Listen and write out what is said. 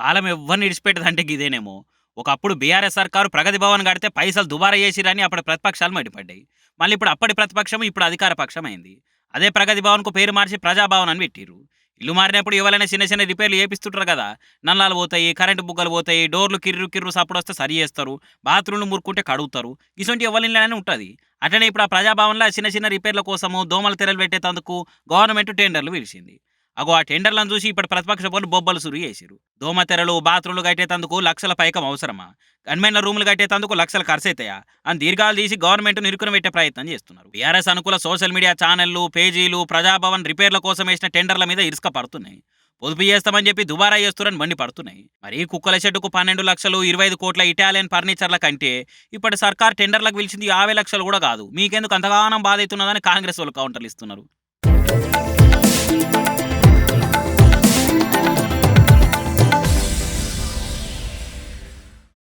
కాలం ఎవ్వరిని ఇడిచిపెట్టదంటే గిదేనేమో. ఒకప్పుడు బీఆర్ఎస్ సర్కారు ప్రగతి భవన్ కడితే పైసలు దుబారా చేసిరని అప్పటి ప్రతిపక్షాలు మండిపడ్డాయి. మళ్ళీ ఇప్పుడు అప్పటి ప్రతిపక్షం ఇప్పుడు అధికార పక్షం అయింది. అదే ప్రగతి భవన్‌కు పేరు మార్చి ప్రజాభవన్ అని పెట్టిర్రు. ఇల్లు మారినప్పుడు ఎవరైనా చిన్న చిన్న రిపేర్లు చేపిస్తుంటారు కదా! నల్లాలు పోతాయి, కరెంటు బుగ్గలు పోతాయి, డోర్లు కిర్రు కిర్రు సప్పుడొస్తే సరి చేస్తారు. బాత్రూమ్‌లు మురుక్కుంటే కడుగుతారు. ఇసొంటి ఎవరి ఇళ్ళైనా ఉంటది. అట్లనే ఇప్పుడు ఆ ప్రజాభవన్‌ల చిన్న చిన్న రిపేర్ల కోసము దోమల తెరలు పెట్టేతందుకు గవర్నమెంట్ టెండర్‌లు పిలిచింది. అగో ఆ టెండర్‌లను చూసి ఇప్పటి ప్రతిపక్షపోళ్ళు బొబ్బలు సురు చేసిర్రు. దోమ తెరలు, బాత్రూమ్‌లు కట్టేతందుకు లక్షల పైకం అవసరమా? గన్‌మెన్‌ల రూములు కట్టేతందుకు లక్షలు ఖర్చయితాయా? అని దీర్ఘాలు తీసి గవర్నమెంట్‌ను ఇరుకున పెట్టే ప్రయత్నం చేస్తున్నారు. బీఆర్ఎస్ అనుకూల సోషల్ మీడియా ఛానెళ్లు, పేజీలు ప్రజాభవన్ రిపేర్ల కోసం వేసిన టెండర్ల మీద ఇరుసుక పడుతున్నాయి. పొదుపు చేస్తామని చెప్పి దుబారా చేస్తురని మండిపడుతున్నాయి. మరి కుక్కల షెడ్డుకు 12,00,000, 25 కోట్ల ఇటాలియన్ ఫర్నిచర్ల కంటే ఇప్పటి సర్కార్ టెండర్లకు పిలిచింది 50,00,000 కూడా కాదు. మీకెందుకు అంతగానం బాధ అవుతున్నదని కాంగ్రెస్ వాళ్ళు కౌంటర్లు ఇస్తున్నారు.